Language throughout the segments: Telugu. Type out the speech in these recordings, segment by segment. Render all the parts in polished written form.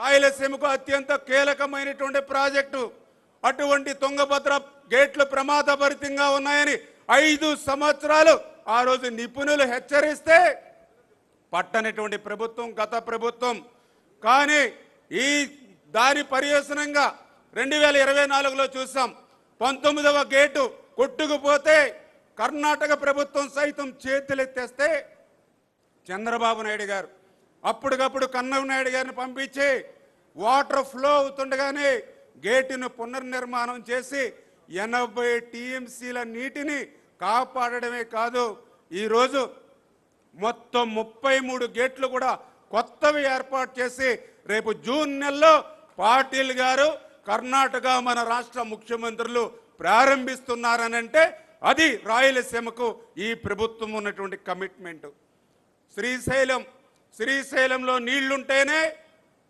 రాయలసీమకు అత్యంత కీలకమైనటువంటి ప్రాజెక్టు. అటువంటి తుంగభద్ర గేట్లు ప్రమాదభరితంగా ఉన్నాయని 5 సంవత్సరాలు ఆ రోజు నిపుణులు హెచ్చరిస్తే పట్టనటువంటి ప్రభుత్వం గత ప్రభుత్వం. కానీ ఈ దాని పర్యవసనంగా 2024లో చూసాం. 19వ గేటు కొట్టుకుపోతే కర్ణాటక ప్రభుత్వం సైతం చేతులెత్తేస్తే చంద్రబాబు నాయుడు గారు అప్పటికప్పుడు కన్నమనాయుడు గారిని పంపించి వాటర్ ఫ్లో అవుతుండగానే గేటును పునర్నిర్మాణం చేసి 80 టీఎంసీల నీటిని కాపాడడమే కాదు, ఈరోజు మొత్తం 33 గేట్లు కూడా కొత్తవి ఏర్పాటు చేసి రేపు జూన్ నెలలో పాటిల్ గారు కర్ణాటక మన రాష్ట్ర ముఖ్యమంత్రులు ప్రారంభిస్తున్నారనంటే అది రాయలసీమకు ఈ ప్రభుత్వం ఉన్నటువంటి కమిట్మెంట్. శ్రీశైలంలో నీళ్లుంటేనే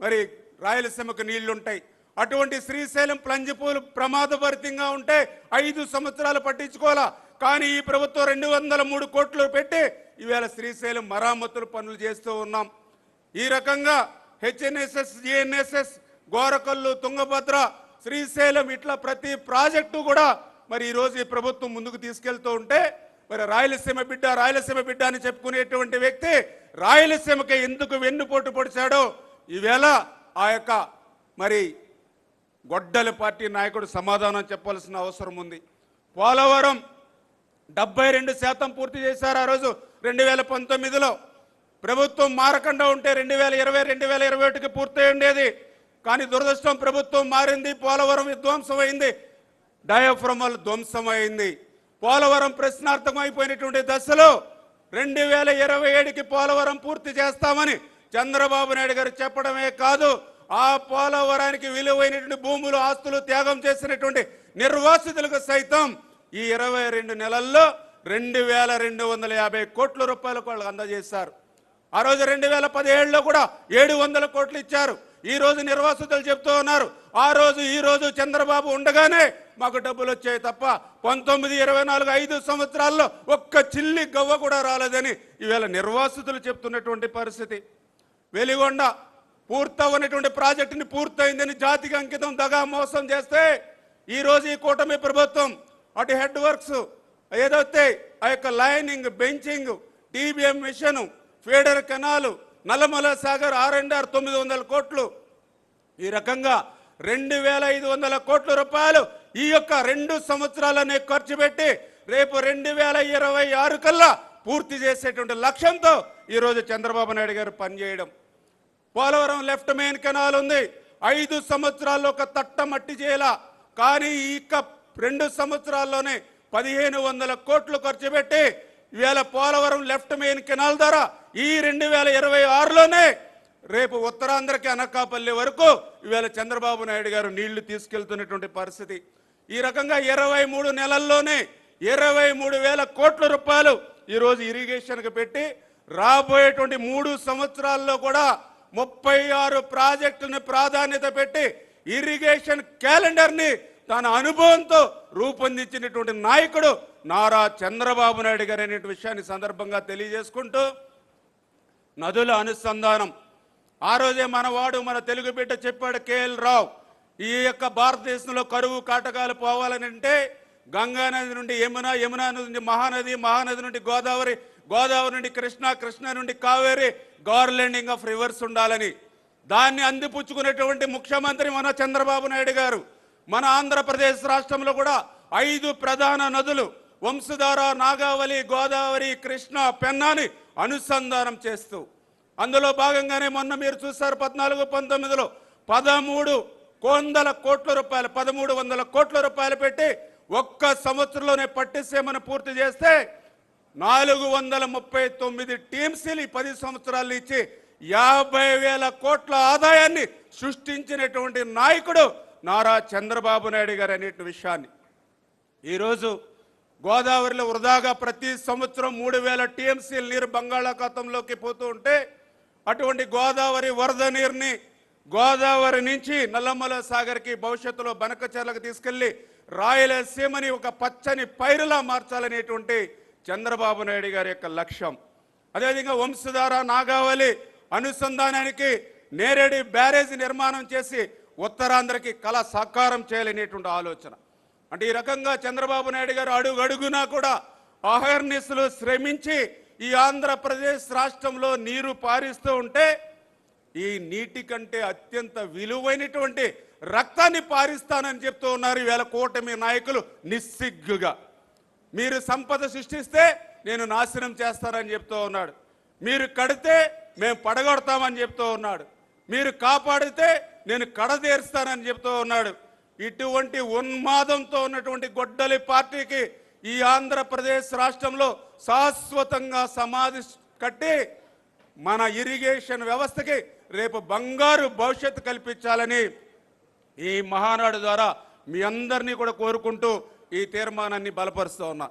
మరి రాయలసీమకు నీళ్లుంటాయి. అటువంటి శ్రీశైలం ప్లంజిపూలు ప్రమాదభరితంగా ఉంటే 5 సంవత్సరాలు పట్టించుకోవాలా. కానీ ఈ ప్రభుత్వం 203 కోట్లు పెట్టి ఈవేళ శ్రీశైలం మరామతులు పనులు చేస్తూ ఉన్నాం. ఈ రకంగా హెచ్ఎన్ఎస్ఎస్, జిఎన్ఎస్ఎస్, గోరకల్లు, తుంగభద్ర, శ్రీశైలం ఇట్లా ప్రతి ప్రాజెక్టు కూడా మరి ఈరోజు ఈ ప్రభుత్వం ముందుకు తీసుకెళ్తూ ఉంటే మరి రాయలసీమ బిడ్డ అని చెప్పుకునేటువంటి వ్యక్తి రాయలసీమకి ఎందుకు వెన్నుపోటు పొడిచాడో ఈవేళ ఆ యొక్క మరి గొడ్డల పార్టీ నాయకుడు సమాధానం చెప్పాల్సిన అవసరం ఉంది. పోలవరం 72% పూర్తి చేశారు ఆ రోజు 2019లో. ప్రభుత్వం మారకుండా ఉంటే 2020, 2021కి పూర్తి ఉండేది. కానీ దురదృష్టం ప్రభుత్వం మారింది, పోలవరం విధ్వంసమైంది, డయాఫ్రమల్ ధ్వంసమైంది. పోలవరం ప్రశ్నార్థకం అయిపోయినటువంటి దశలో 2027కి పోలవరం పూర్తి చేస్తామని చంద్రబాబు నాయుడు గారు చెప్పడమే కాదు, ఆ పోలవరానికి విలువైనటువంటి భూములు, ఆస్తులు త్యాగం చేసినటువంటి నిర్వాసితులకు సైతం ఈ 22 నెలల్లో 2250 కోట్ల రూపాయలకు వాళ్ళు అందజేశారు. ఆ రోజు 2017లో కూడా 700 కోట్లు ఇచ్చారు. ఈ రోజు నిర్వాసితులు చెప్తూ ఉన్నారు, ఆ రోజు ఈ రోజు చంద్రబాబు ఉండగానే మాకు డబ్బులు వచ్చాయి తప్ప 19, 24, 5 సంవత్సరాల్లో ఒక్క చిల్లి గవ్వ కూడా రాలేదని ఈవేళ నిర్వాసితులు చెప్తున్నటువంటి పరిస్థితి. వెలిగొండ పూర్తవనటువంటి ప్రాజెక్టుని పూర్తయిందని జాతికి అంకితం దగా మోసం చేస్తే ఈరోజు ఈ కూటమి ప్రభుత్వం అటు హెడ్ వర్క్స్ ఏదైతే ఆ యొక్క lining, benching, TBM machine, feeder కెనాలు, నల్లమల సాగర్ R&R 900 కోట్లు, ఈ రకంగా 2500 కోట్ల రూపాయలు ఈ యొక్క 2 సంవత్సరాలనే ఖర్చు పెట్టి రేపు 2026 కల్లా పూర్తి చేసేటువంటి లక్ష్యంతో ఈరోజు చంద్రబాబు నాయుడు గారు పనిచేయడం. పోలవరం లెఫ్ట్ మెయిన్ కెనాల్ ఉంది, 5 సంవత్సరాల్లో ఒక తట్ట మట్టి చేయాల. కానీ ఈ 2 సంవత్సరాల్లోనే 1500 కోట్లు ఖర్చు పెట్టి ఇవాళ పోలవరం లెఫ్ట్ మెయిన్ కెనాల్ ద్వారా ఈ 2026లోనే రేపు ఉత్తరాంధ్రకి అనకాపల్లి వరకు ఇవాళ చంద్రబాబు నాయుడు గారు నీళ్లు తీసుకెళ్తున్నటువంటి పరిస్థితి. ఈ రకంగా 23 నెలల్లోనే 23,000 కోట్ల రూపాయలు ఈరోజు ఇరిగేషన్కి పెట్టి రాబోయేటువంటి 3 సంవత్సరాల్లో కూడా 36 ప్రాజెక్టులను ప్రాధాన్యత పెట్టి ఇరిగేషన్ క్యాలెండర్ని తన అనుభవంతో రూపొందించినటువంటి నాయకుడు నారా చంద్రబాబు నాయుడు గారు అనే విషయాన్ని సందర్భంగా తెలియజేసుకుంటూ, నదుల అనుసంధానం ఆ రోజే మనవాడు మన తెలుగు బిడ్డ చెప్పాడు కేఎల్ రావు, ఈ యొక్క భారతదేశంలో కరువు కాటకాలు పోవాలని అంటే గంగా నది నుండి యమున, యమున నుండి మహానది, మహానది నుండి గోదావరి, గోదావరి నుండి కృష్ణ, కృష్ణ నుండి కావేరి, గార్లెండింగ్ ఆఫ్ రివర్స్ ఉండాలని దాన్ని అందిపుచ్చుకునేటువంటి ముఖ్యమంత్రి మన చంద్రబాబు నాయుడు గారు. మన ఆంధ్రప్రదేశ్ రాష్ట్రంలో కూడా 5 ప్రధాన నదులు వంశధార, నాగావళి, గోదావరి, కృష్ణ, పెన్నాని అనుసంధానం చేస్తూ అందులో భాగంగానే మొన్న మీరు చూశారు 14-19లో 1300 కోట్ల రూపాయలు పెట్టి ఒక్క సంవత్సరంలోనే పట్టిసీమను పూర్తి చేస్తే 439 టీఎంసీలు 10 సంవత్సరాలు ఇచ్చి 50,000 కోట్ల ఆదాయాన్ని సృష్టించినటువంటి నాయకుడు నారా చంద్రబాబు నాయుడు గారు అనే విషయాన్ని ఈరోజు గోదావరిలో వృధాగా ప్రతి సంవత్సరం 3,000 టీఎంసీల నీరు బంగాళాఖాతంలోకి పోతూ ఉంటే అటువంటి గోదావరి వరద నీరుని గోదావరి నుంచి నల్లమల సాగర్కి భవిష్యత్తులో బనకచర్లకు తీసుకెళ్లి రాయలసీమని ఒక పచ్చని పైరులా మార్చాలనేటువంటి చంద్రబాబు నాయుడు గారి యొక్క లక్ష్యం. అదేవిధంగా వంశధార, నాగావళి అనుసంధానానికి నేరేడి బ్యారేజీ నిర్మాణం చేసి ఉత్తరాంధ్రకి కళ సాకారం చేయాలనేటువంటి ఆలోచన. అంటే ఈ రకంగా చంద్రబాబు నాయుడు గారు అడుగడుగునా కూడా అహర్నిశలు శ్రమించి ఈ ఆంధ్రప్రదేశ్ రాష్ట్రంలో నీరు పారిస్తూ ఉంటే ఈ నీటి కంటే అత్యంత విలువైనటువంటి రక్తాన్ని పారిస్తానని చెప్తూ ఉన్నారు ఈవేళ కూటమి నాయకులు నిస్సిగ్గుగా. మీరు సంపద సృష్టిస్తే నేను నాశనం చేస్తానని చెప్తూ ఉన్నాడు. మీరు కడితే మేము పడగొడతామని చెప్తూ ఉన్నాడు. మీరు కాపాడితే నేను కడతీరుస్తానని చెప్తూ ఉన్నాడు. ఇటువంటి ఉన్మాదంతో ఉన్నటువంటి గొడ్డలి పార్టీకి ఈ ఆంధ్రప్రదేశ్ రాష్ట్రంలో శాశ్వతంగా సమాధి కట్టి మన ఇరిగేషన్ వ్యవస్థకి రేపు బంగారు భవిష్యత్తు కల్పించాలని ఈ మహానాడు ద్వారా మీ అందరినీ కూడా కోరుకుంటూ ఈ తీర్మానాన్ని బలపరుస్తూ ఉన్నా.